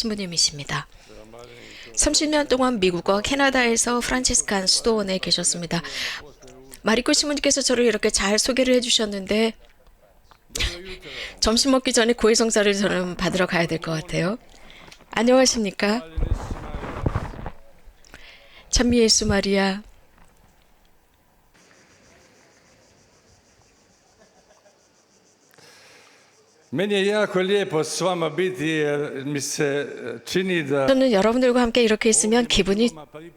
신부님이십니다. 30년 동안 미국과 캐나다에서 프란치스칸 수도원에 계셨습니다. 마리코 신부님께서 저를 이렇게 잘 소개를 해주셨는데 점심 먹기 전에 고해성사를 저는 받으러 가야 될 것 같아요. 안녕하십니까? 찬미 예수 마리아. Meni je jako lijepo s vama biti jer mi se čini da 저는 여러분들과 함께 이렇게 있으면 기분이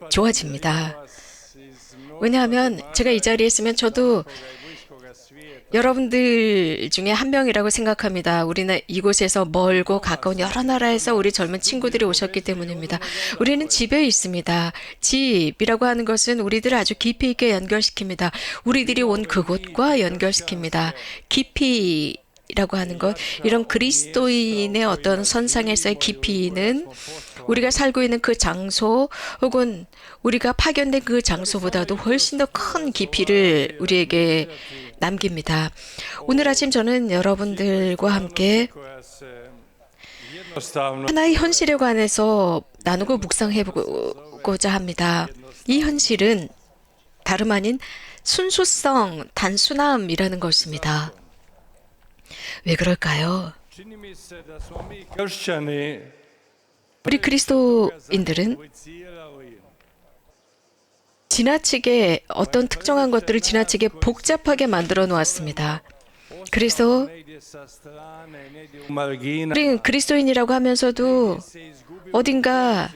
좋아집니다. 왜냐하면 제가 이 자리에 있으면 저도 여러분들 중에 한 명이라고 생각합니다. 우리는 이곳에서 멀고 가까운 여러 나라에서 우리 젊은 친구들이 오셨기 때문입니다. 우리는 집에 있습니다. 집이라고 하는 것은 우리들을 아주 깊이 있게 연결시킵니다. 우리들이 온 그곳과 연결시킵니다. 깊이라고 하는 것, 이런 그리스도인의 어떤 선상에서의 깊이는 우리가 살고 있는 그 장소 혹은 우리가 파견된 그 장소보다도 훨씬 더 큰 깊이를 우리에게 남깁니다. 오늘 아침 저는 여러분들과 함께 하나의 현실에 관해서 나누고 묵상해보고자 합니다. 이 현실은 다름 아닌 순수성, 단순함이라는 것입니다. 왜 그럴까요? 우리 그리스도인들은 지나치게 어떤 특정한 것들을 지나치게 복잡하게 만들어 놓았습니다. 그래서 우리 그리스도인이라고 하면서도 어딘가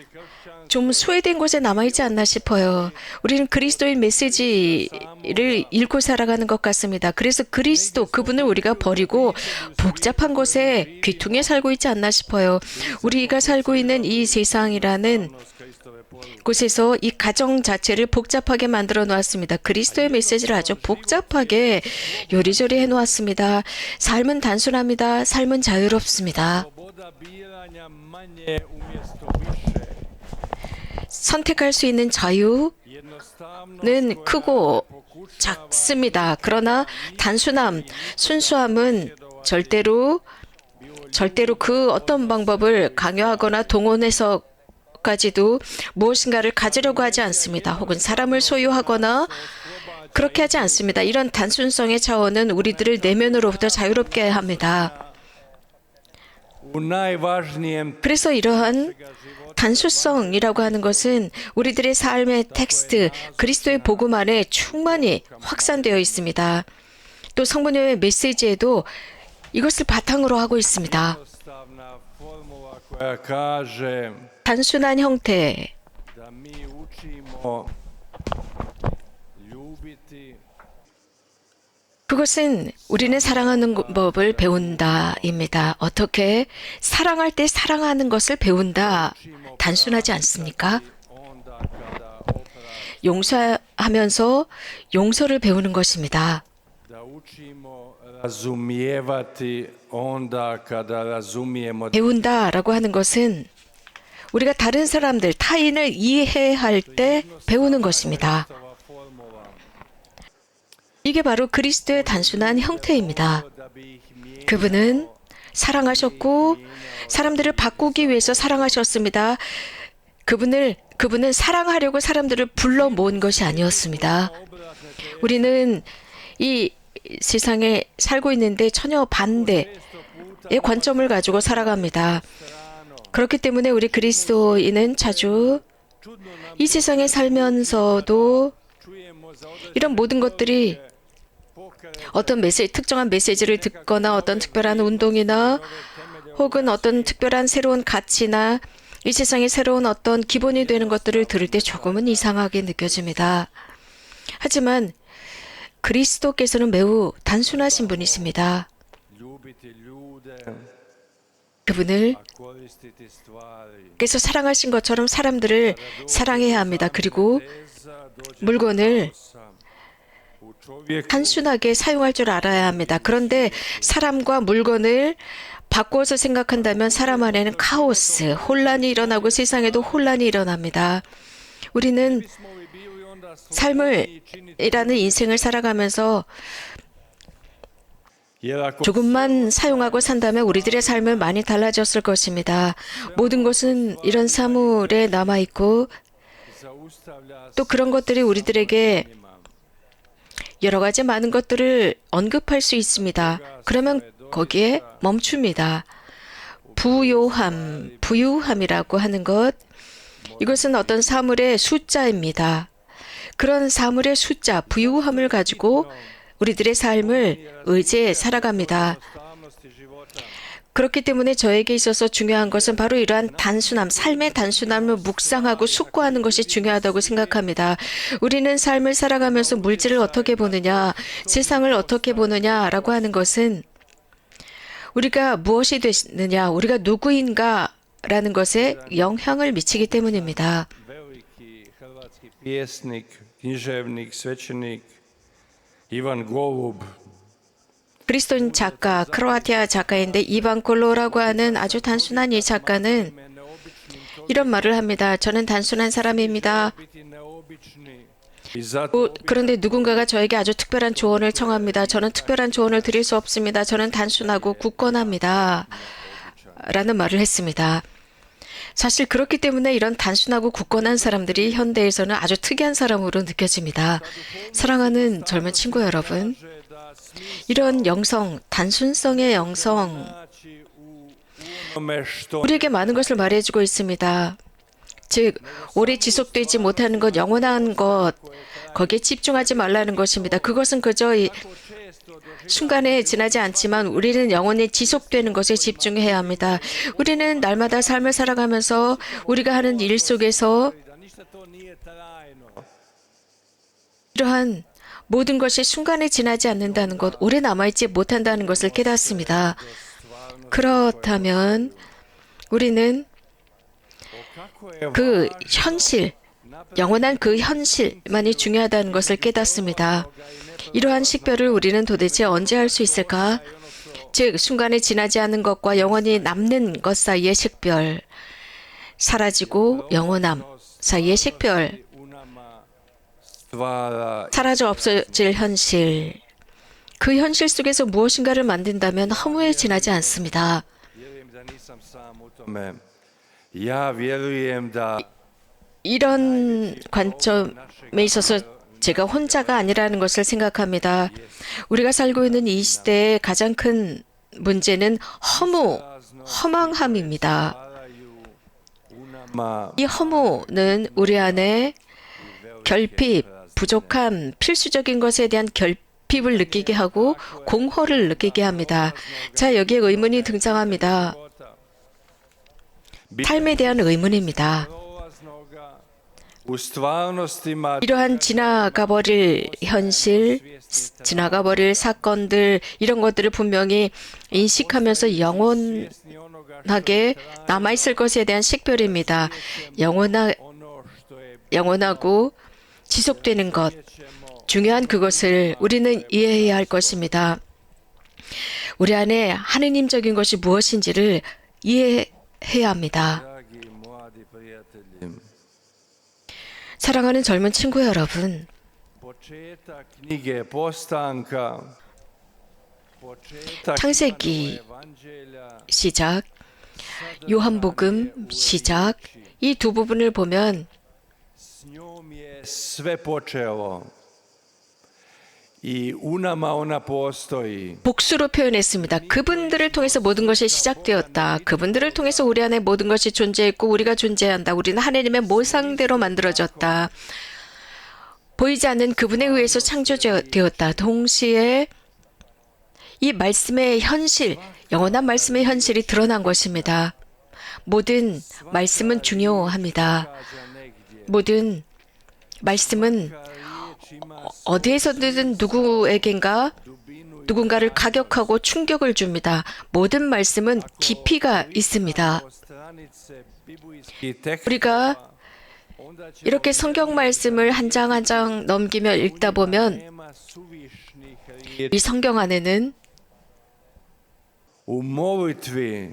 좀 소외된 곳에 남아있지 않나 싶어요. 우리는 그리스도인 메시지를 잃고 살아가는 것 같습니다. 그래서 그리스도, 그분을 우리가 버리고 복잡한 곳에 귀퉁에 살고 있지 않나 싶어요. 우리가 살고 있는 이 세상이라는 곳에서 이 가정 자체를 복잡하게 만들어 놓았습니다. 그리스도의 메시지를 아주 복잡하게 요리조리 해놓았습니다. 삶은 단순합니다. 삶은 자유롭습니다. 선택할 수 있는 자유는 크고 작습니다. 그러나 단순함, 순수함은 절대로 그 어떤 방법을 강요하거나 동원해서까지도 무엇인가를 가지려고 하지 않습니다. 혹은 사람을 소유하거나 그렇게 하지 않습니다. 이런 단순성의 차원은 우리들을 내면으로부터 자유롭게 합니다. 그래서 이러한 단순성이라고 하는 것은 우리들의 삶의 텍스트, 그리스도의 복음 안에 충만히 확산되어 있습니다. 또 성부님의 메시지에도 이것을 바탕으로 하고 있습니다. 단순한 형태, 그것은 우리는 사랑하는 법을 배운다입니다. 어떻게 사랑할 때 사랑하는 것을 배운다. 단순하지 않습니까? 용서하면서 용서를 배우는 것입니다. 배운다라고 하는 것은 우리가 다른 사람들, 타인을 이해할 때 배우는 것입니다. 이게 바로 그리스도의 단순한 형태입니다. 그분은 사랑하셨고 사람들을 바꾸기 위해서 사랑하셨습니다. 그분은 사랑하려고 사람들을 불러 모은 것이 아니었습니다. 우리는 이 세상에 살고 있는데 전혀 반대의 관점을 가지고 살아갑니다. 그렇기 때문에 우리 그리스도인은 자주 이 세상에 살면서도 이런 모든 것들이 어떤 특정한 메시지를 듣거나 어떤 특별한 운동이나 혹은 어떤 특별한 새로운 가치나 이 세상의 새로운 어떤 기본이 되는 것들을 들을 때 조금은 이상하게 느껴집니다. 하지만 그리스도께서는 매우 단순하신 분이십니다. 그분을 께서 사랑하신 것처럼 사람들을 사랑해야 합니다. 그리고 물건을 단순하게 사용할 줄 알아야 합니다. 그런데 사람과 물건을 바꿔서 생각한다면 사람 안에는 카오스, 혼란이 일어나고 세상에도 혼란이 일어납니다. 우리는 삶이라는 인생을 살아가면서 Jer ako 조금만 사용하고 산다면 우리들의 삶은 많이 달라졌을 것입니다. 모든 것은 이런 사물에 남아있고 zaustavlja 또 그런 것들이 우리들에게 여러 가지 많은 것들을 언급할 수 있습니다. 그러면 거기에 멈춥니다. 부유함이라고 하는 것, 이것은 어떤 사물의 숫자입니다. 그런 사물의 숫자, 부유함을 가지고 우리들의 삶을 의지해 살아갑니다. jednostavnosti života, 그렇기 때문에 저에게 있어서 중요한 것은 바로 이러한 단순함, 삶의 단순함을 묵상하고 숙고하는 것이 중요하다고 생각합니다. 우리는 삶을 살아가면서 물질을 어떻게 보느냐, 세상을 어떻게 보느냐라고 하는 것은 우리가 무엇이 되느냐, 우리가 누구인가라는 것에 영향을 미치기 때문입니다. veliki hrvatski pjesnik, književnik, svećenik Ivan Golub 그리스도인 작가, 크로아티아 작가인데 이반 콜로라고 하는 아주 단순한 이 작가는 이런 말을 합니다. 저는 단순한 사람입니다. biti neobični i zato 그런데 누군가가 저에게 아주 특별한 조언을 청합니다. 저는 특별한 조언을 드릴 수 없습니다. 저는 단순하고 굳건합니다. 라는 말을 했습니다. 사실 그렇기 때문에 이런 단순하고 굳건한 사람들이 현대에서는 아주 특이한 사람으로 느껴집니다. 사랑하는 젊은 친구 여러분, 이런 영성, 단순성의 영성, znači u onome što 우리에게 많은 것을 말해주고 있습니다. 즉, 오래 지속되지 못하는 것, 영원한 것, 거기에 집중하지 말라는 것입니다. 그것은 그저 이 순간에 지나지 않지만 우리는 영원히 지속되는 것에 집중해야 합니다. 우리는 날마다 삶을 살아가면서 우리가 하는 일 속에서 da ništa to nije trajno. 이러한 모든 것이 순간에 지나지 않는다는 것, 오래 남아있지 못한다는 것을 깨닫습니다. 그렇다면 우리는 Kako je 그 현실, 영원한 그 현실만이 중요하다는 것을 깨닫습니다. 이러한 식별을 우리는 도대체 언제 할 수 있을까? 즉, 순간에 지나지 않는 것과 영원히 남는 것 사이의 식별, 사라지고 영원함 사이의 식별, u nama stvara 사라져 없어질 현실, 그 현실 속에서 무엇인가를 만든다면 허무에 지나지 않습니다. vjerujem da nisam sam u tome. Ja vjerujem da 이런 관점에 있어서 제가 혼자가 아니라는 것을 생각합니다. 우리가 살고 있는 이 시대의 가장 큰 문제는 허망함입니다. stvaraju u nama 이 허무는 우리 안에 결핍, 부족함, 필수적인 것에 대한 결핍을 느끼게 하고 공허를 느끼게 합니다. 자, 여기에 의문이 등장합니다. 삶에 대한 의문입니다. prolaznoga u stvarnostima 이러한 지나가버릴 현실, 지나가버릴 사건들, 이런 것들을 분명히 인식하면서 영원하게 svjesni onoga 남아있을 것에 대한 식별입니다. ono što je 영원하고 지속되는 것, 중요한 그것을 우리는 이해해야 할 것입니다. 우리 안에 하느님적인 것이 무엇인지를 이해해야 합니다. dragi mladi prijatelji. 사랑하는 젊은 친구 여러분, Početak knjige Postanka, početak 창세기 Evanđelja 시작, 요한복음 시작, 이 두 부분을 보면 s njom je sve počelo i u nama ona postoji. 복수로 표현했습니다. 그분들을 통해서 모든 것이 시작되었다. 그분들을 통해서 우리 안에 모든 것이 존재했고 우리가 존재한다. 우리는 하나님의 모상대로 만들어졌다. 보이지 않는 그분에 의해서 창조되었다. 동시에 이 말씀의 현실, 영원한 말씀의 현실이 드러난 것입니다. 모든 말씀은 중요합니다. 모든 말씀은 어디에서든 누군가를 가격하고 충격을 줍니다. 모든 말씀은 깊이가 있습니다. 우리가 이렇게 성경 말씀을 한 장 한 장 넘기며 읽다 보면 이 성경 안에는 U molitvi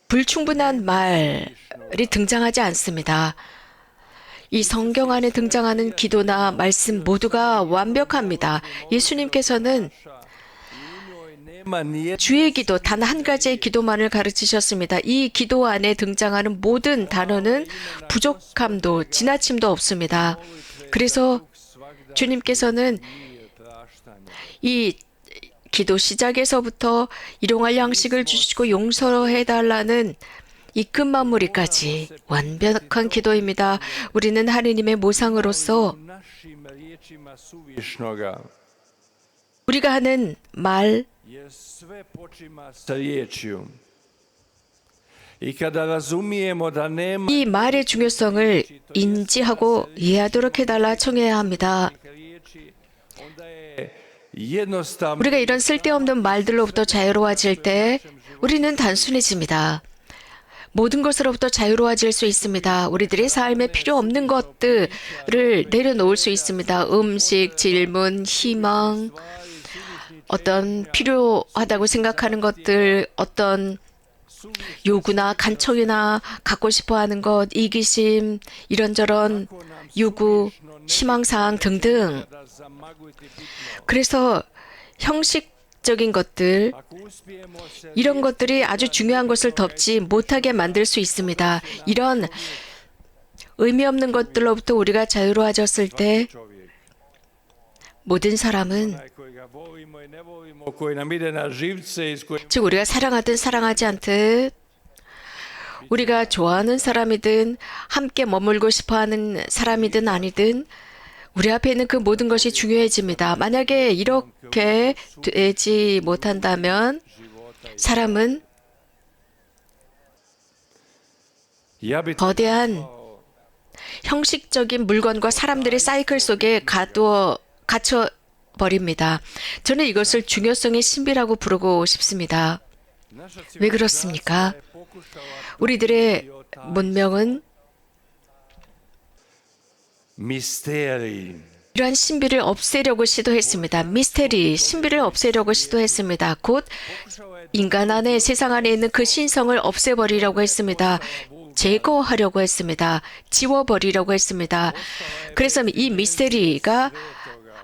불충분한 말이 등장하지 않습니다. 이 성경 안에 등장하는 기도나 말씀 모두가 완벽합니다. 예수님께서는 주의 기도, 단 한 가지의 기도만을 가르치셨습니다. 이 기도 안에 등장하는 모든 단어는 부족함도 지나침도 없습니다. 그래서 주님께서는 이 기도 시작에서부터 일용할 양식을 주시고 용서해달라는 이 끝마무리까지 완벽한 기도입니다. 우리는 하느님의 모상으로서 우리가 하는 말, 이 말의 중요성을 인지하고 이해하도록 해달라 청해야 합니다. 우리가 이런 쓸데없는 말들로부터 자유로워질 때 우리는 단순해집니다. 모든 것으로부터 자유로워질 수 있습니다. 우리들의 삶에 필요 없는 것들을 내려놓을 수 있습니다. 음식, 질문, 희망, 어떤 필요하다고 생각하는 것들, 어떤 요구나 간청이나 갖고 싶어 하는 것, 이기심, 이런저런 요구, 희망사항 등등. 그래서 형식적인 것들, 이런 것들이 아주 중요한 것을 덮지 못하게 만들 수 있습니다. 이런 의미 없는 것들로부터 우리가 자유로워졌을 때 모든 사람은, 즉 우리가 사랑하든 사랑하지 않든, 우리가 좋아하는 사람이든 함께 머물고 싶어하는 사람이든 아니든 우리 앞에 있는 그 모든 것이 중요해집니다. 만약에 이렇게 되지 못한다면 사람은 거대한 형식적인 물건과 사람들의 사이클 속에 갇혀버립니다. 저는 이것을 중요성의 신비라고 부르고 싶습니다. 왜 그렇습니까? 우리들의 문명은 이러한 신비를 없애려고 시도했습니다. 미스테리, 신비를 없애려고 시도했습니다. 곧 인간 안에, 세상 안에 있는 그 신성을 없애버리려고 했습니다. 제거하려고 했습니다. 지워버리려고 했습니다. 그래서 이 미스테리가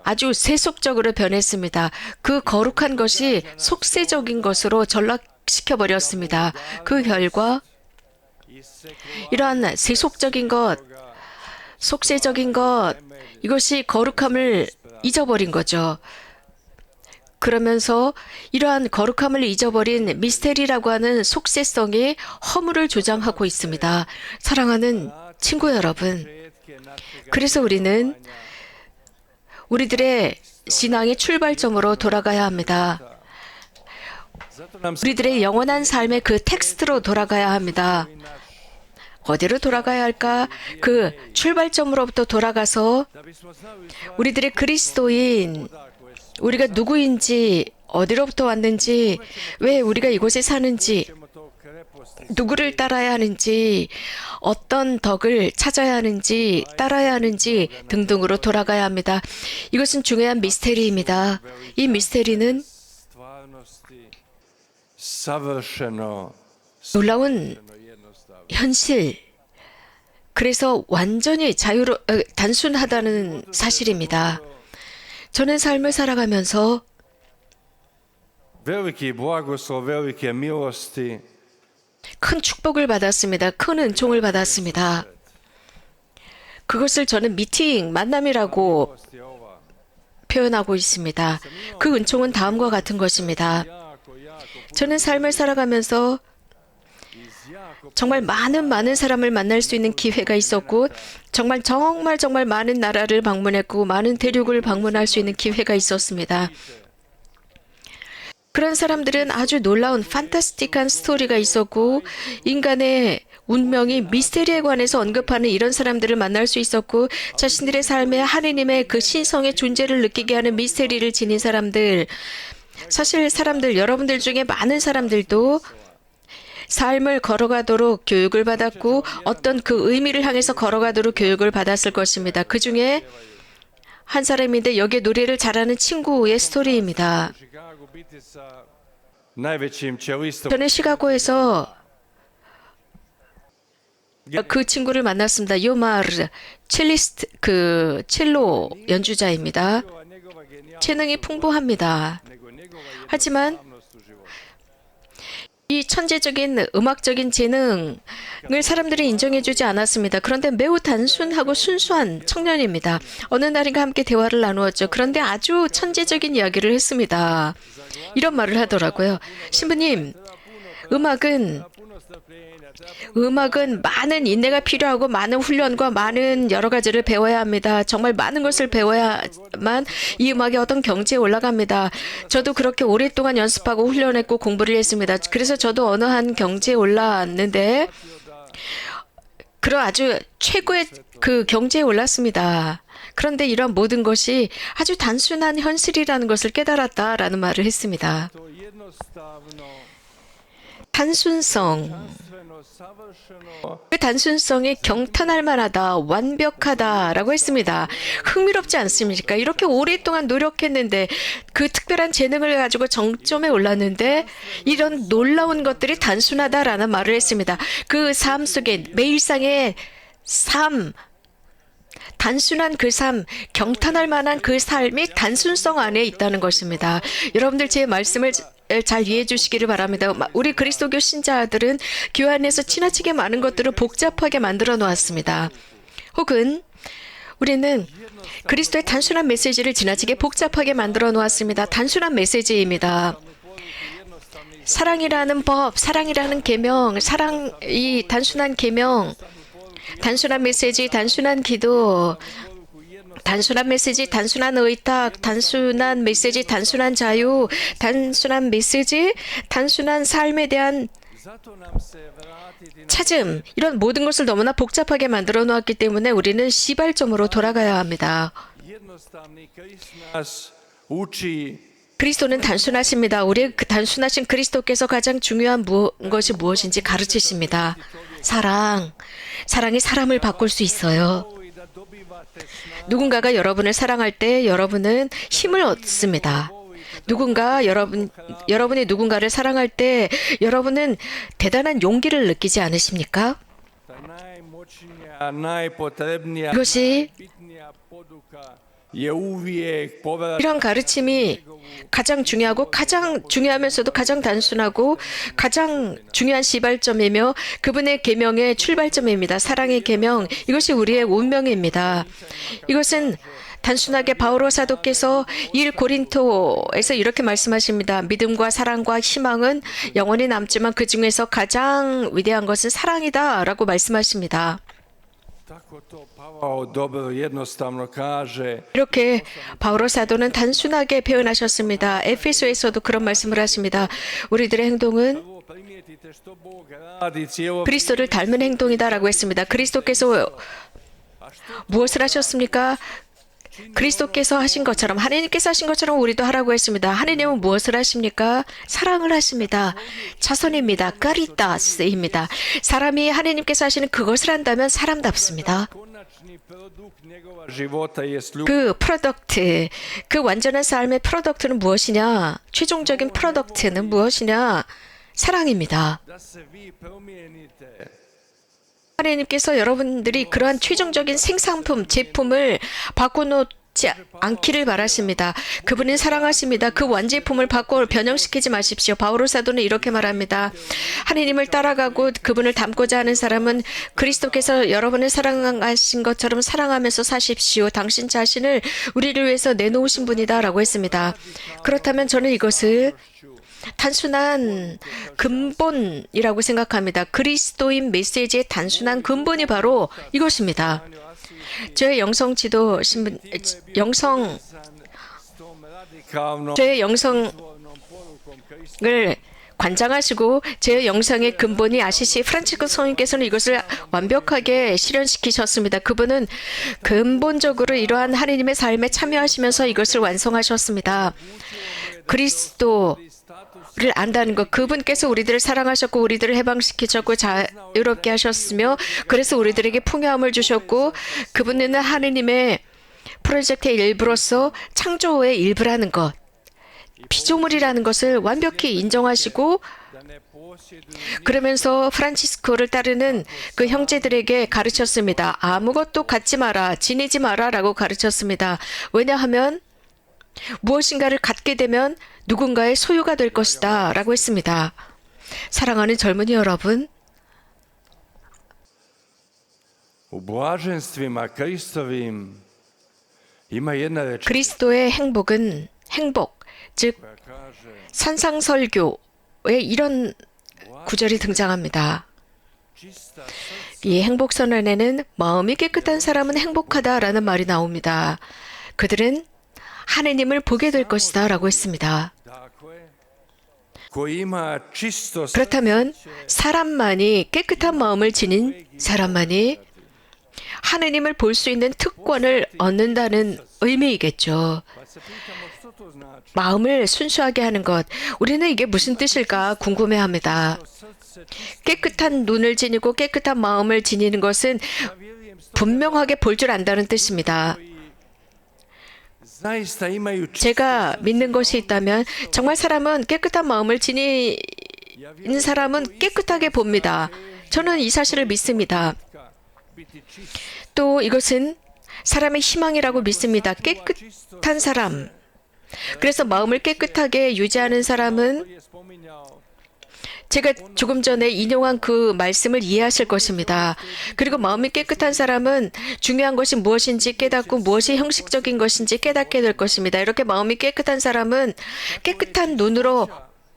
아주 세속적으로 변했습니다. 그 거룩한 것이 속세적인 것으로 전락시켜버렸습니다. 그 결과 이러한 세속적인 것, 속세적인 것, 이것이 거룩함을 잊어버린 거죠. 그러면서 이러한 거룩함을 잊어버린 미스테리라고 하는 속세성이 허물을 조장하고 있습니다. 사랑하는 친구 여러분, 그래서 우리는 우리들의 신앙의 출발점으로 돌아가야 합니다. 우리들의 영원한 삶의 그 텍스트로 돌아가야 합니다. 어디로 돌아가야 할까? 그 출발점으로부터 돌아가서 우리들의 그리스도인, 우리가 누구인지, 어디로부터 왔는지, 왜 우리가 이곳에 사는지, 누구를 따라야 하는지, 어떤 덕을 찾아야 하는지, 따라야 하는지 등등으로 돌아가야 합니다. 이것은 중요한 미스테리입니다. 이 미스테리는 놀라운 현실, 그래서 완전히 단순하다는 사실입니다. 저는 삶을 살아가면서 큰 축복을 받았습니다. 큰 은총을 받았습니다. 그것을 저는 만남이라고 표현하고 있습니다. 그 은총은 다음과 같은 것입니다. 저는 삶을 살아가면서 정말 많은 사람을 만날 수 있는 기회가 있었고, 정말 많은 나라를 방문했고, 많은 대륙을 방문할 수 있는 기회가 있었습니다. 그런 사람들은 아주 놀라운 판타스틱한 스토리가 있었고, 인간의 운명이 미스테리에 관해서 언급하는 이런 사람들을 만날 수 있었고, 자신들의 삶에 하느님의 그 신성의 존재를 느끼게 하는 미스테리를 지닌 사람들, 사실 여러분들 중에 많은 사람들도 삶을 걸어가도록 교육을 받았고 어떤 그 의미를 향해서 걸어가도록 교육을 받았을 것입니다. 그 중에 한 사람인데 여기에 노래를 잘하는 친구의 스토리입니다. 저는 시카고에서 그 친구를 만났습니다. 요마르, 첼로 연주자입니다. 재능이 풍부합니다. 하지만 이 천재적인 음악적인 재능을 사람들이 인정해주지 않았습니다. 그런데 매우 단순하고 순수한 청년입니다. 어느 날인가 함께 대화를 나누었죠. 그런데 아주 천재적인 이야기를 했습니다. 이런 말을 하더라고요. 신부님, 음악은 많은 인내가 필요하고 많은 훈련과 많은 여러 가지를 배워야 합니다. 정말 많은 것을 배워야만 이 음악이 어떤 경지에 올라갑니다. 저도 그렇게 오랫동안 연습하고 훈련했고 공부를 했습니다. 그래서 저도 어느 한 경지에 올라왔는데 그런 아주 최고의 그 경지에 올랐습니다. 그런데 이런 모든 것이 아주 단순한 현실이라는 것을 깨달았다라는 말을 했습니다. 단순성. 그 단순성이 경탄할 만하다, 완벽하다라고 했습니다. 흥미롭지 않습니까? 이렇게 오랫동안 노력했는데 그 특별한 재능을 가지고 정점에 올랐는데 이런 놀라운 것들이 단순하다라는 말을 했습니다. 그 삶 속에 매일상의 삶, 단순한 그 삶, 경탄할 만한 그 삶이 단순성 안에 있다는 것입니다. 여러분들 제 말씀을 잘 이해해 주시기를 바랍니다. 우리 그리스도교 신자들은 교회 안에서 지나치게 많은 것들을 복잡하게 만들어 놓았습니다. 혹은 우리는 그리스도의 단순한 메시지를 지나치게 복잡하게 만들어 놓았습니다. 단순한 메시지입니다. 사랑이라는 법, 사랑이라는 계명, 이 단순한 계명, 단순한 메시지, 단순한 기도, 단순한 메시지, 단순한 의탁, 단순한 메시지, 단순한 자유, 단순한 메시지, 단순한 삶에 대한 찾음, 이런 모든 것을 너무나 복잡하게 만들어 놓았기 때문에 우리는 시발점으로 돌아가야 합니다. 그리스도는 단순하십니다. 우리 그 단순하신 그리스도께서 가장 중요한 것이 무엇인지 가르치십니다. 사랑이 사람을 바꿀 수 있어요. 누군가가 여러분을 사랑할 때 여러분은 힘을 얻습니다. 여러분이 누군가를 사랑할 때 여러분은 대단한 용기를 느끼지 않으십니까? 이것이 이런 가르침이 가장 중요하고 가장 중요하면서도 가장 단순하고 가장 중요한 시발점이며 그분의 계명의 출발점입니다. 사랑의 계명, 이것이 우리의 운명입니다. 이것은 단순하게 바오로 사도께서 1고린토에서 이렇게 말씀하십니다. 믿음과 사랑과 희망은 영원히 남지만 그 중에서 가장 위대한 것은 사랑이다 라고 말씀하십니다. 이렇게 바오로 사도는 단순하게 표현하셨습니다. 에베소에서도 그런 말씀을 하십니다. 우리들의 행동은 그리스도를 닮은 행동이다라고 했습니다. 그리스도께서 무엇을 하셨습니까? 그리스도께서 하신 것처럼, 하나님께서 하신 것처럼 우리도 하라고 했습니다. 하나님은 무엇을 하십니까? 사랑을 하십니다. 자선입니다. 까리타스입니다. 사람이 하나님께서 하시는 그것을 한다면 사람답습니다. 그 프로덕트, 그 완전한 삶의 프로덕트는 무엇이냐? 최종적인 프로덕트는 무엇이냐? 사랑입니다. 하나님께서 여러분들이 그러한 최종적인 생산품, 제품을 바꿔놓지 않기를 바라십니다. 그분은 사랑하십니다. 그 완제품을 변형시키지 마십시오. 바오로 사도는 이렇게 말합니다. 하나님을 따라가고 그분을 닮고자 하는 사람은 그리스도께서 여러분을 사랑하신 것처럼 사랑하면서 사십시오. 당신 자신을 우리를 위해서 내놓으신 분이다 라고 했습니다. 그렇다면 저는 이것을 단순한 근본이라고 생각합니다. 그리스도인 메시지의 단순한 근본이 바로 이것입니다. 저의 저의 영성을 관장하시고 제 영상의 근본이 아시시 프란치스코 성인께서는 이것을 완벽하게 실현시키셨습니다. 그분은 근본적으로 이러한 하나님의 삶에 참여하시면서 이것을 완성하셨습니다. 그리스도를 안다는 것, 그분께서 우리들을 사랑하셨고 우리들을 해방시키셨고 자유롭게 하셨으며 그래서 우리들에게 풍요함을 주셨고 그분은 하나님의 프로젝트의 일부로서 창조의 일부라는 것, 피조물이라는 것을 완벽히 인정하시고 그러면서 프란치스코를 따르는 그 형제들에게 가르쳤습니다. 아무것도 갖지 마라, 지니지 마라 라고 가르쳤습니다. 왜냐하면 무엇인가를 갖게 되면 누군가의 소유가 될 것이다 라고 했습니다. 사랑하는 젊은이 여러분, U blaženstvima Kristovim ima jedna rečenica 그리스도의 행복은 행복, 즉 koja kaže 산상설교에 이런 구절이 등장합니다. čista srca 이 행복선언에는 마음이 깨끗한 사람은 행복하다라는 말이 나옵니다. 그들은 하느님을 보게 될 것이다 라고 했습니다. tako je, koji ima čisto 그렇다면 사람만이 깨끗한 마음을 지닌 사람만이 하느님을 볼 수 있는 특권을 얻는다는 의미이겠죠. pa se pitamo što to znači. 마음을 순수하게 하는 것. 우리는 이게 무슨 뜻일까 궁금해합니다. Srce 깨끗한 눈을 지니고 깨끗한 마음을 지니는 것은 분명하게 볼 줄 안다는 뜻입니다. zaista imaju 제가 믿는 것이 있다면 정말 사람은 깨끗한 마음을 지니는 사람은 깨끗하게 봅니다. 저는 이 사실을 믿습니다. biti čist. 또 이것은 사람의 희망이라고 믿습니다. 깨끗한 사람. 그래서 마음을 깨끗하게 유지하는 사람은 Je spominjao 제가 조금 전에 인용한 그 말씀을 이해하실 것입니다. 그리고 마음이 깨끗한 사람은 중요한 것이 무엇인지 깨닫고 무엇이 형식적인 것인지 깨닫게 될 것입니다. 이렇게 마음이 깨끗한 사람은 깨끗한 눈으로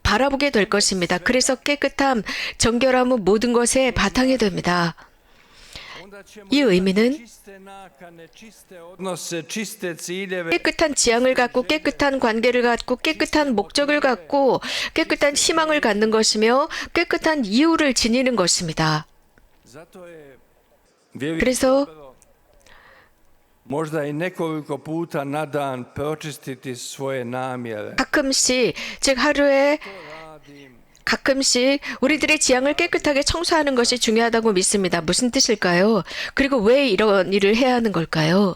바라보게 될 것입니다. 그래서 깨끗함, 정결함은 모든 것의 바탕이 됩니다. onda ćemo 이 의미는 čiste nakane, čiste odnose, čiste ciljeve 깨끗한 지향을 갖고 깨끗한 관계를 갖고 깨끗한 목적을 갖고 깨끗한 희망을 갖는 것이며 깨끗한 이유를 지니는 것입니다. zato je vjerujem 그래서 možda i nekoliko puta na dan pročistiti svoje namjere. 가끔씩, 즉 하루에 Radim 가끔씩 우리들의 지향을 깨끗하게 청소하는 것이 중요하다고 믿습니다. 무슨 뜻일까요? 그리고 왜 이런 일을 해야 하는 걸까요?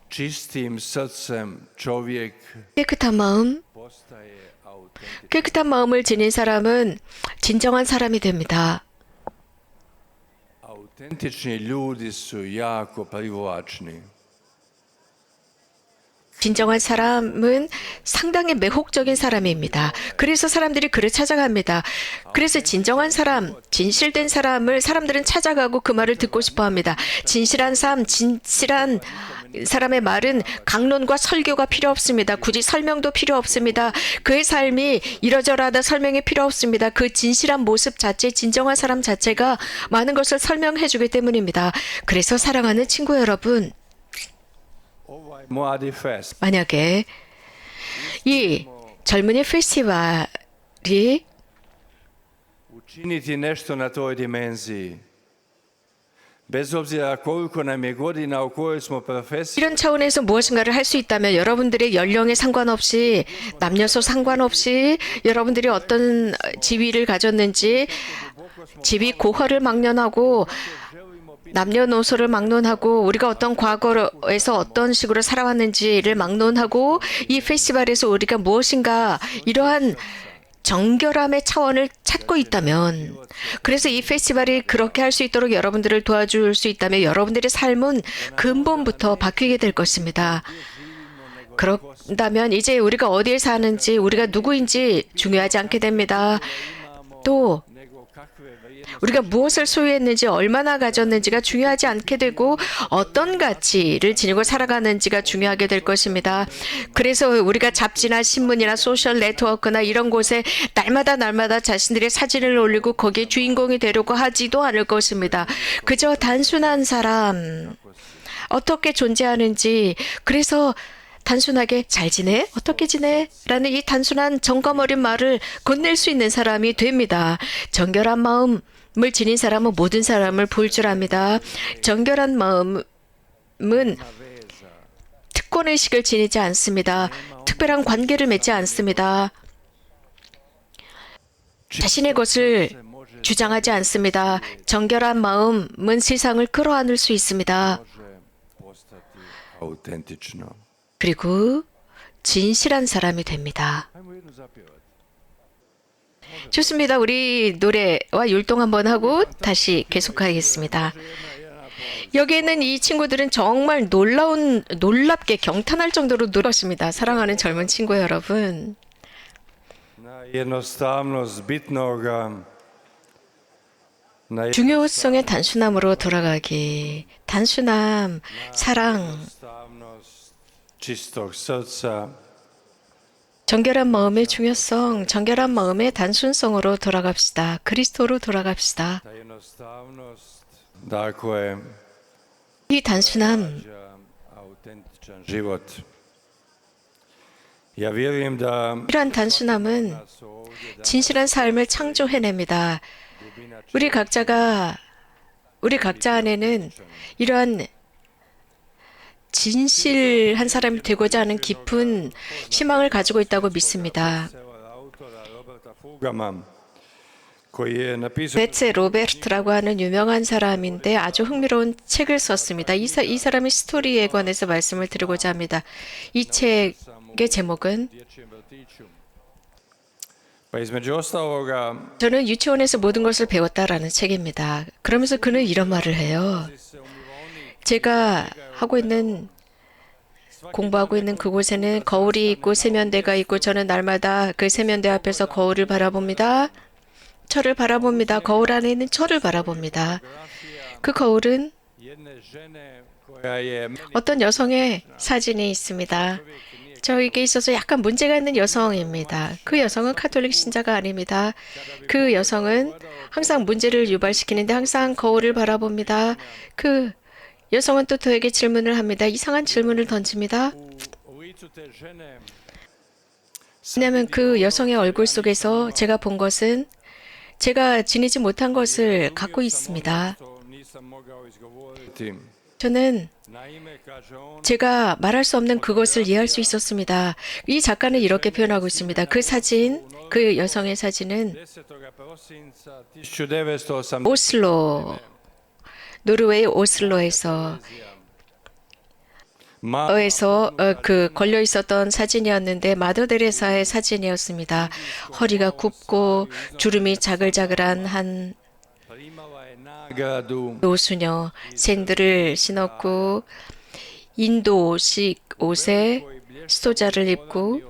čistim srcem čovjek 깨끗한 마음, postaje autentičan. 깨끗한 마음을 지닌 사람은 진정한 사람이 됩니다. Autentični ljudi su jako privlačni. 진정한 사람은 상당히 매혹적인 사람입니다. 그래서 사람들이 그를 찾아갑니다. 그래서 진정한 사람, 진실된 사람을 사람들은 찾아가고 그 말을 듣고 싶어 합니다. 진실한 삶, 진실한 사람의 말은 강론과 설교가 필요 없습니다. 굳이 설명도 필요 없습니다. 그의 삶이 이러저러하다 설명이 필요 없습니다. 그 진실한 모습 자체, 진정한 사람 자체가 많은 것을 설명해 주기 때문입니다. 그래서 사랑하는 친구 여러분, Ovaj mladi fest 만약에 이 젊은이 페스티벌이 učiniti nešto na toj dimenziji. Bez obzira koliko nam je godina u kojoj smo profesiji, 이런 차원에서 무엇인가를 할 수 있다면 여러분들의 연령에 상관없이 남녀소 상관없이 여러분들이 어떤 지위를 가졌는지 지위 고하를 막론하고 남녀노소를 막론하고 우리가 어떤 과거에서 어떤 식으로 살아왔는지를 막론하고 이 페스티벌에서 우리가 무엇인가 이러한 정결함의 차원을 찾고 있다면, 그래서 이 페스티벌이 그렇게 할 수 있도록 여러분들을 도와줄 수 있다면 여러분들의 삶은 근본부터 바뀌게 될 것입니다. 그런다면 이제 우리가 어디에 사는지 우리가 누구인지 중요하지 않게 됩니다. 또 nego kakve vrijednosti 우리가 무엇을 소유했는지 얼마나 가졌는지가 중요하지 않게 되고 어떤 가치를 지니고 살아가는지가 중요하게 될 것입니다. 그래서 우리가 잡지나 신문이나 소셜 네트워크나 이런 곳에 날마다 자신들의 사진을 올리고 거기에 주인공이 되려고 하지도 않을 것입니다. 그저 단순한 사람, 어떻게 존재하는지, 그래서 단순하게 잘 지내? 어떻게 지내? 라는 이 단순한 점검 어린 말을 건넬 수 있는 사람이 됩니다. 정결한 마음을 지닌 사람은 모든 사람을 볼 줄 압니다. 정결한 마음은 특권의식을 지니지 않습니다. 특별한 관계를 맺지 않습니다. 자신의 것을 주장하지 않습니다. 정결한 마음은 세상을 끌어안을 수 있습니다. može postati autentično. 그리고 진실한 사람이 됩니다. Ajmo jednu zapjevati. 좋습니다. 우리 노래와 율동 한번 하고 다시 계속하겠습니다. 여기에 있는 이 친구들은 정말 놀랍게 경탄할 정도로 놀았습니다. 사랑하는 젊은 친구 여러분. na jednostavnost bitnoga, na 중요성의 단순함으로 돌아가기. 단순함, 사랑, jednostavnost čistog srca, 정결한 마음의 중요성, 정결한 마음의 단순성으로 돌아갑시다. 그리스도로 돌아갑시다. ta jednostavnost, dakle, 이 단순함, rađa autentičan život. Ja vjerujem da 이러한 단순함은 nas ovdje da 진실한 삶을 창조해냅니다. 우리 각자 안에는 이러한 진실한 사람이 되고자 하는 깊은 희망을 가지고 있다고 믿습니다. autora Roberta Fugama, koji je napisao 베체 로베르트라고 하는 유명한 사람인데 아주 흥미로운 책을 썼습니다. 이 사람이 스토리에 관해서 말씀을 드리고자 합니다. 이 책의 제목은 dječjem vrtiću. Pa između ostaloga 저는 유치원에서 모든 것을 배웠다라는 책입니다. 그러면서 그는 이런 말을 해요. 제가 공부하고 있는 그곳에는 거울이 있고 세면대가 있고 저는 날마다 그 세면대 앞에서 거울을 바라봅니다. 저를 바라봅니다. 거울 안에 있는 저를 바라봅니다. 그 거울은 jedne žene koja je 어떤 여성의 사진이 있습니다. 저에게 있어서 약간 문제가 있는 여성입니다. 그 여성은 카톨릭 신자가 아닙니다. 그 여성은 항상 문제를 유발시키는데 항상 거울을 바라봅니다. 그 여성은 또 저에게 질문을 합니다. 이상한 질문을 던집니다. u licu te žene 왜냐하면 그 여성의 얼굴 속에서 제가 본 것은 제가 지니지 못한 것을 갖고 있습니다. to nisam mogao izgovoriti. 저는 Naime, kaže on, 제가 말할 수 없는 그것을 이해할 수 있었습니다. 이 작가는 이렇게 표현하고 있습니다. 그 사진, 그 여성의 사진은 10. prosinca 1980. 오슬로, 노르웨이 오슬로에서 그 걸려 있었던 사진이었는데 마더 데레사의 사진이었습니다. 허리가 굽고 주름이 자글자글한 한 primala je nagradu 노수녀, 샌들을 신었고 인도식 옷에 스토자를 입고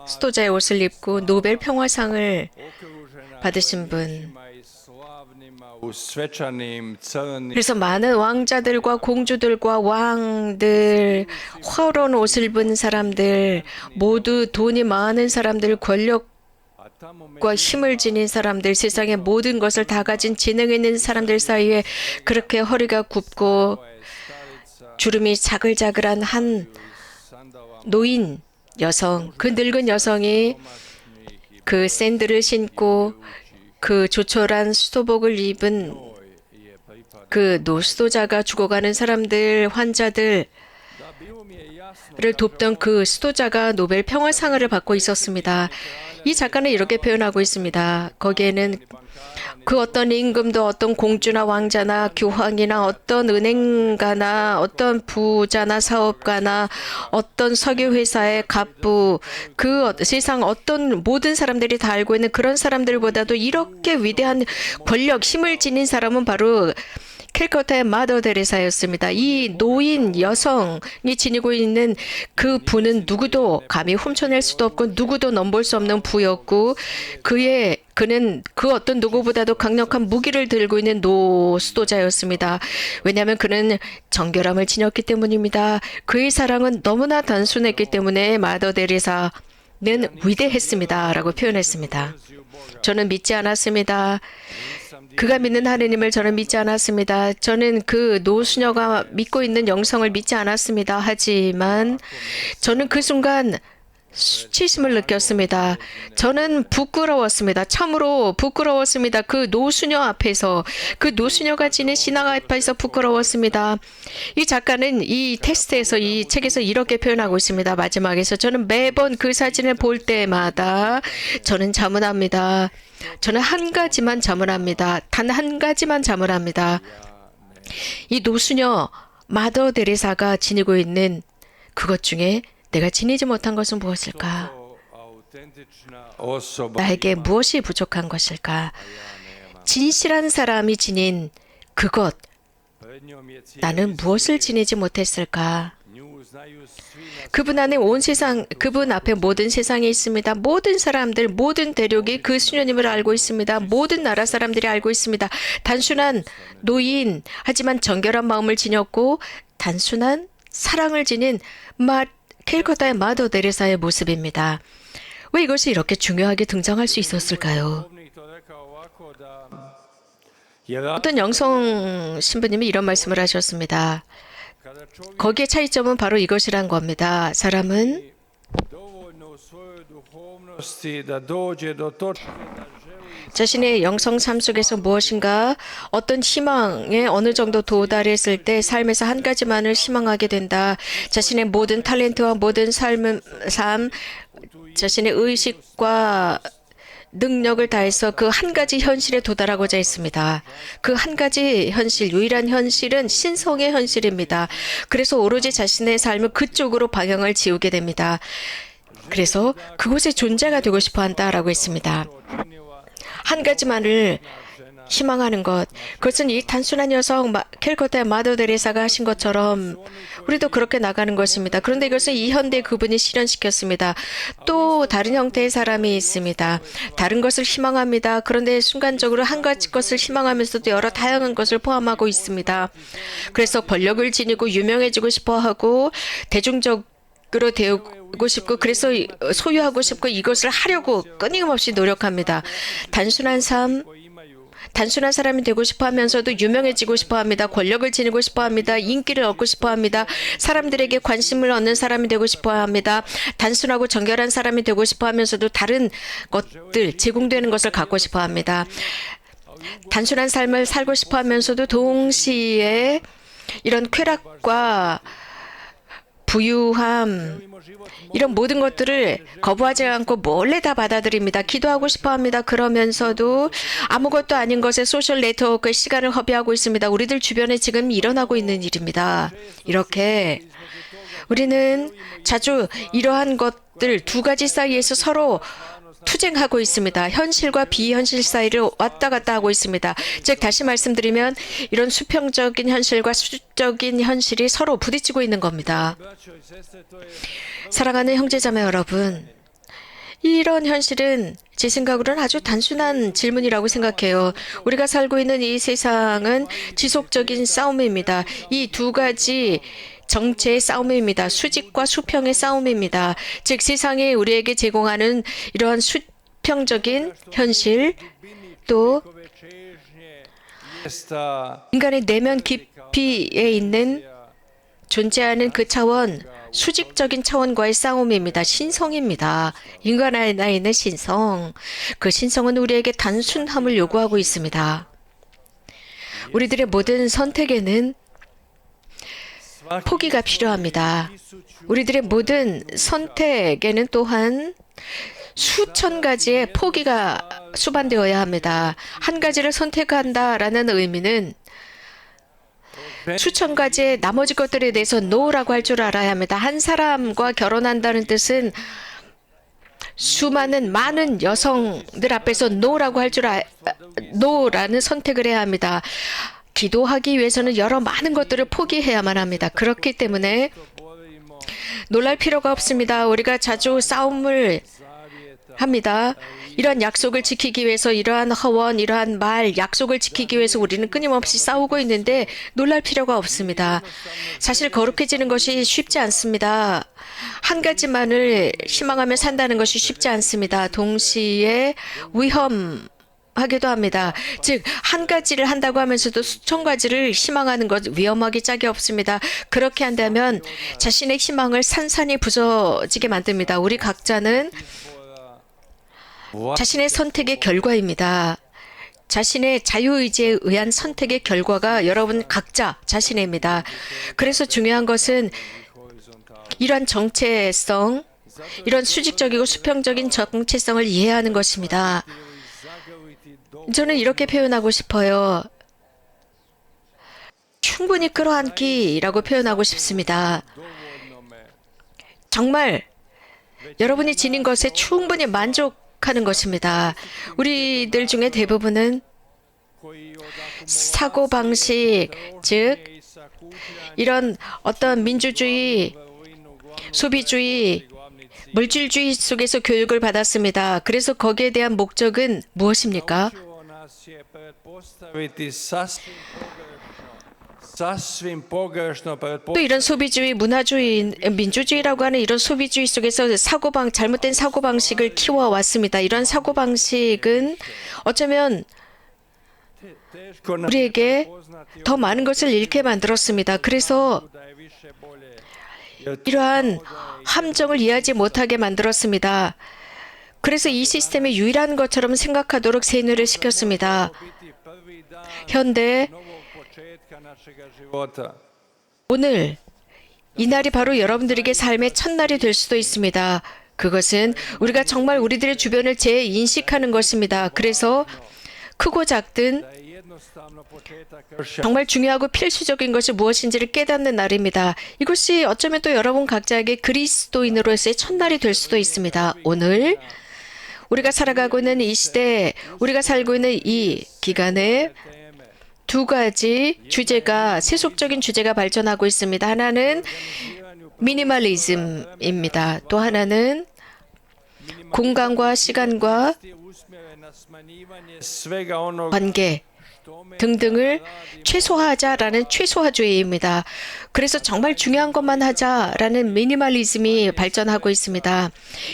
스토자의 옷을 입고 노벨 평화상을 okružena 받으신 분. i slavnima u svečanim crnim 그래서 많은 왕자들과 공주들과 왕들, 화려한 옷을 입은 사람들, 모두 돈이 많은 사람들, 권력과 a tamo 힘을 지닌 사람들, 세상의 모든 것을 다 가진 지능 있는 사람들 사이에 그렇게 허리가 굽고 주름이 자글자글한 한 노인 여성, 그 늙은 여성이 그 샌들을 신고 그 조촐한 수도복을 입은 그 노수도자가 죽어가는 사람들, 환자들을 돕던 그 수도자가 노벨 평화상을 받고 있었습니다. 이 작가는 이렇게 표현하고 있습니다. 거기에는 그 어떤 임금도 어떤 공주나 왕자나 교황이나 어떤 은행가나 어떤 부자나 사업가나 어떤 석유회사의 갑부 그 세상 어떤 모든 사람들이 다 알고 있는 그런 사람들보다도 이렇게 위대한 권력, 힘을 지닌 사람은 바로 캘커타의 마더 데레사였습니다. 이 노인 여성이 지니고 있는 그 부는 누구도 감히 훔쳐낼 수도 없고 누구도 넘볼 수 없는 부였고 그는 그 어떤 누구보다도 강력한 무기를 들고 있는 노수도자였습니다. 왜냐하면 그는 정결함을 지녔기 때문입니다. 그의 사랑은 너무나 단순했기 때문에 마더 데레사는 위대했습니다. 라고 표현했습니다. 저는 믿지 않았습니다. 그가 믿는 하느님을 저는 믿지 않았습니다. 저는 그 노수녀가 믿고 있는 영성을 믿지 않았습니다. 하지만 저는 그 순간 수치심을 느꼈습니다. 저는 부끄러웠습니다. 참으로 부끄러웠습니다. 그 노수녀 앞에서, 그 노수녀가 지닌 신앙 앞에서 부끄러웠습니다. 이 작가는 이 텍스트에서, 이 책에서 이렇게 표현하고 있습니다. 마지막에서 저는 매번 그 사진을 볼 때마다 저는 자문합니다. 저는 한 가지만 자문합니다. 단 한 가지만 자문합니다. 이 노수녀 마더 데레사가 지니고 있는 그것 중에 내가 지니지 못한 것은 무엇일까? 나에게 무엇이 부족한 것일까? 진실한 사람이 지닌 그것, 나는 무엇을 지니지 못했을까? 그분 안에 온 세상, 그분 앞에 모든 세상이 있습니다. 모든 사람들, 모든 대륙이 그 수녀님을 알고 있습니다. 모든 나라 사람들이 알고 있습니다. 단순한 노인, 하지만 정결한 마음을 지녔고 단순한 사랑을 지닌 캘커타의 마더 데레사의 모습입니다. 왜 이것이 이렇게 중요하게 등장할 수 있었을까요? 어떤 영성 신부님이 이런 말씀을 하셨습니다. 거기에 차이점은 바로 이것이란 겁니다. 사람은 자신의 영성 삶 속에서 무엇인가 어떤 희망에 어느 정도 도달했을 때 삶에서 한 가지만을 희망하게 된다. 자신의 모든 탤런트와 모든 삶, 자신의 의식과 능력을 다해서 그 한 가지 현실에 도달하고자 했습니다. 그 한 가지 현실, 유일한 현실은 신성의 현실입니다. 그래서 오로지 자신의 삶을 그쪽으로 방향을 지우게 됩니다. 그래서 그곳에 존재가 되고 싶어 한다라고 했습니다. 한 가지만을 희망하는 것, 그것은 이 단순한 여성 캘커타의 마더 데레사가 하신 것처럼 우리도 그렇게 나가는 것입니다. 그런데 이것을 이 현대 그분이 실현시켰습니다. 또 다른 형태의 사람이 있습니다. 다른 것을 희망합니다. 그런데 순간적으로 한 가지 것을 희망하면서도 여러 다양한 것을 포함하고 있습니다. 그래서 권력을 지니고 유명해지고 싶어하고 대중적으로 되고 싶고 그래서 소유하고 싶고 이것을 하려고 끊임없이 노력합니다. 단순한 사람이 되고 싶어 하면서도 유명해지고 싶어 합니다. 권력을 지니고 싶어 합니다. 인기를 얻고 싶어 합니다. 사람들에게 관심을 얻는 사람이 되고 싶어 합니다. 단순하고 정결한 사람이 되고 싶어 하면서도 다른 것들, 제공되는 것을 갖고 싶어 합니다. 단순한 삶을 살고 싶어 하면서도 동시에 이런 쾌락과 부유함, 이런 모든 것들을 거부하지 않고 몰래 다 받아들입니다. 기도하고 싶어 합니다. 그러면서도 아무것도 아닌 것에 소셜 네트워크에 시간을 허비하고 있습니다. 우리들 주변에 지금 일어나고 있는 일입니다. 이렇게 우리는 자주 이러한 것들 두 가지 사이에서 서로 투쟁하고 있습니다. 현실과 비현실 사이를 왔다 갔다 하고 있습니다. 즉 다시 말씀드리면 이런 수평적인 현실과 수적인 현실이 서로 부딪히고 있는 겁니다. 사랑하는 형제자매 여러분, 이런 현실은 제 생각으로는 아주 단순한 질문이라고 생각해요. 우리가 살고 있는 이 세상은 지속적인 싸움입니다. 이 두 가지 정체의 싸움입니다. 수직과 수평의 싸움입니다. 즉 세상이 우리에게 제공하는 이러한 수평적인 현실 또 인간의 내면 깊이에 있는 존재하는 그 차원, 수직적인 차원과의 싸움입니다. 신성입니다. 인간 안에 있는 신성. 그 신성은 우리에게 단순함을 요구하고 있습니다. 우리들의 모든 선택에는 포기가 필요합니다. 우리들의 모든 선택에는 또한 수천 가지의 포기가 수반되어야 합니다. 한 가지를 선택한다라는 의미는 수천 가지의 나머지 것들에 대해서 no라고 할 줄 알아야 합니다. 한 사람과 결혼한다는 뜻은 많은 여성들 앞에서 no라고 할 줄 no라는 선택을 해야 합니다. 기도하기 위해서는 여러 많은 것들을 포기해야만 합니다. 그렇기 때문에 놀랄 필요가 없습니다. 우리가 자주 싸움을 합니다. 이러한 약속을 지키기 위해서 이러한 허원, 이러한 말, 약속을 지키기 위해서 우리는 끊임없이 싸우고 있는데 놀랄 필요가 없습니다. 사실 거룩해지는 것이 쉽지 않습니다. 한 가지만을 희망하며 산다는 것이 쉽지 않습니다. 동시에 하기도 합니다. 즉, 한 가지를 한다고 하면서도 수천 가지를 희망하는 것 위험하기 짝이 없습니다. 그렇게 한다면 자신의 희망을 산산이 부서지게 만듭니다. 우리 각자는 자신의 선택의 결과입니다. 자신의 자유의지에 의한 선택의 결과가 여러분 각자 자신입니다. 그래서 중요한 것은 이러한 정체성, 이런 수직적이고 수평적인 정체성을 이해하는 것입니다. 저는 이렇게 표현하고 싶어요. 충분히 끌어안기라고 표현하고 싶습니다. 정말 여러분이 지닌 것에 충분히 만족하는 것입니다. 우리들 중에 대부분은 사고방식, 즉 이런 어떤 민주주의, 소비주의, 물질주의 속에서 교육을 받았습니다. 그래서 거기에 대한 목적은 무엇입니까? 또 이런 소비주의, 문화주의, 민주주의라고 하는 이런 소비주의 속에서 잘못된 사고방식을 키워왔습니다. 이런 사고방식은 어쩌면 우리에게 더 많은 것을 잃게 만들었습니다. 그래서 이러한 함정을 이해하지 못하게 만들었습니다. 그래서 이 시스템이 유일한 것처럼 생각하도록 세뇌를 시켰습니다. 현대 오늘 이 날이 바로 여러분들에게 삶의 첫날이 될 수도 있습니다. 그것은 우리가 정말 우리들의 주변을 재인식하는 것입니다. 그래서 크고 작든 정말 중요하고 필수적인 것이 무엇인지를 깨닫는 날입니다. 이것이 어쩌면 또 여러분 각자에게 그리스도인으로서의 첫날이 될 수도 있습니다. 오늘 우리가 살아가고 있는 이 시대, 우리가 살고 있는 이 기간에 두 가지 주제가, 세속적인 주제가 발전하고 있습니다. 하나는 미니멀리즘입니다. 또 하나는 공간과 시간과 관계 등등을 최소화하자라는 최소화주의입니다. 그래서 정말 중요한 것만 하자라는 미니멀리즘이 발전하고 있습니다.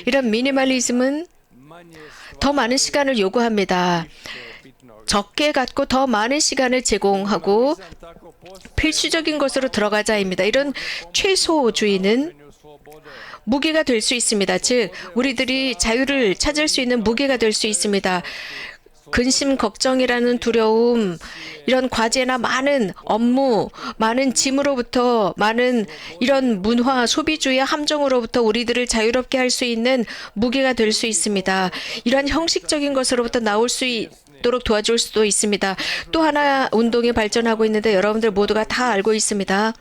이런 미니멀리즘은 더 많은 시간을 요구합니다. 적게 갖고 더 많은 시간을 제공하고 필수적인 것으로 들어가자입니다. 이런 최소주의는 무기가 될 수 있습니다. 즉 우리들이 자유를 찾을 수 있는 무기가 될 수 있습니다. 근심, 걱정이라는 두려움, 이런 과제나 많은 업무, 많은 짐으로부터, 많은 이런 문화, 소비주의의 함정으로부터 우리들을 자유롭게 할 수 있는 무기가 될 수 있습니다. 이러한 형식적인 것으로부터 나올 수 있도록 도와줄 수도 있습니다. 또 하나 운동이 발전하고 있는데 여러분들 모두가 다 알고 있습니다.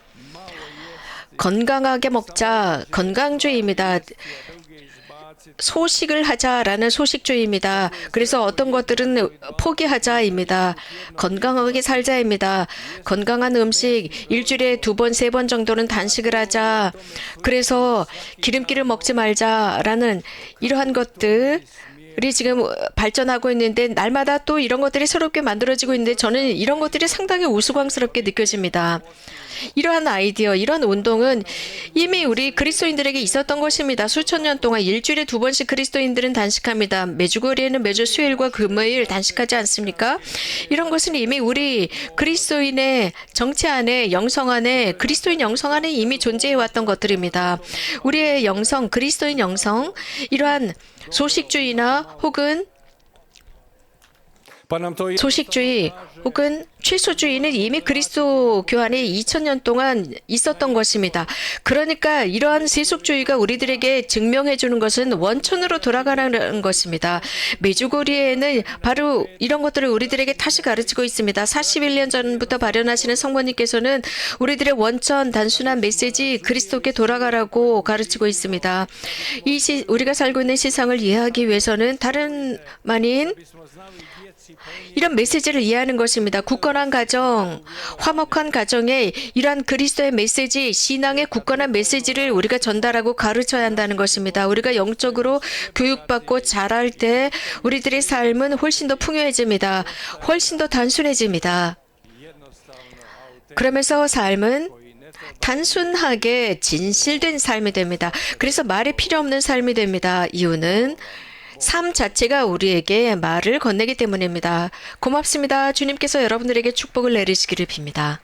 건강하게 먹자, 건강주의입니다. 소식을 하자라는 소식주의입니다. 그래서 어떤 것들은 포기하자입니다. 건강하게 살자입니다. 건강한 음식, 일주일에 2번, 3번 정도는 단식을 하자. 그래서 기름기를 먹지 말자라는 이러한 것들이 지금 발전하고 있는데 날마다 또 이런 것들이 새롭게 만들어지고 있는데 저는 이런 것들이 상당히 우스꽝스럽게 느껴집니다. 이러한 아이디어, 이런 운동은 이미 우리 그리스도인들에게 있었던 것입니다. 수천 년 동안 일주일에 2번씩 그리스도인들은 단식합니다. 매주거리에는 매주 수요일과 금요일 단식하지 않습니까? 이런 것은 이미 우리 그리스도인의 정체 안에, 영성 안에, 그리스도인 영성 안에 이미 존재해왔던 것들입니다. 우리의 영성, 그리스도인 영성, 이러한 소식주의나 혹은 소식주의 혹은 최소주의는 이미 그리스도교 안에 2000년 동안 있었던 것입니다. 그러니까 이러한 세속주의가 우리들에게 증명해 주는 것은 원천으로 돌아가는 것입니다. 메주고리에는 바로 이런 것들을 우리들에게 다시 가르치고 있습니다. 41년 전부터 발현하시는 성모님께서는 우리들의 원천 단순한 메시지 그리스도께 돌아가라고 가르치고 있습니다. 우리가 살고 있는 세상을 이해하기 위해서는 다름 아닌 이런 메시지를 이해하는 것입니다. 굳건한 가정, 화목한 가정에 이러한 그리스도의 메시지, 신앙의 굳건한 메시지를 우리가 전달하고 가르쳐야 한다는 것입니다. 우리가 영적으로 교육받고 자랄 때 우리들의 삶은 훨씬 더 풍요해집니다. 훨씬 더 단순해집니다. 그러면서 삶은 단순하게 진실된 삶이 됩니다. 그래서 말이 필요 없는 삶이 됩니다. 이유는 삶 자체가 우리에게 말을 건네기 때문입니다. 고맙습니다. 주님께서 여러분들에게 축복을 내리시기를 빕니다.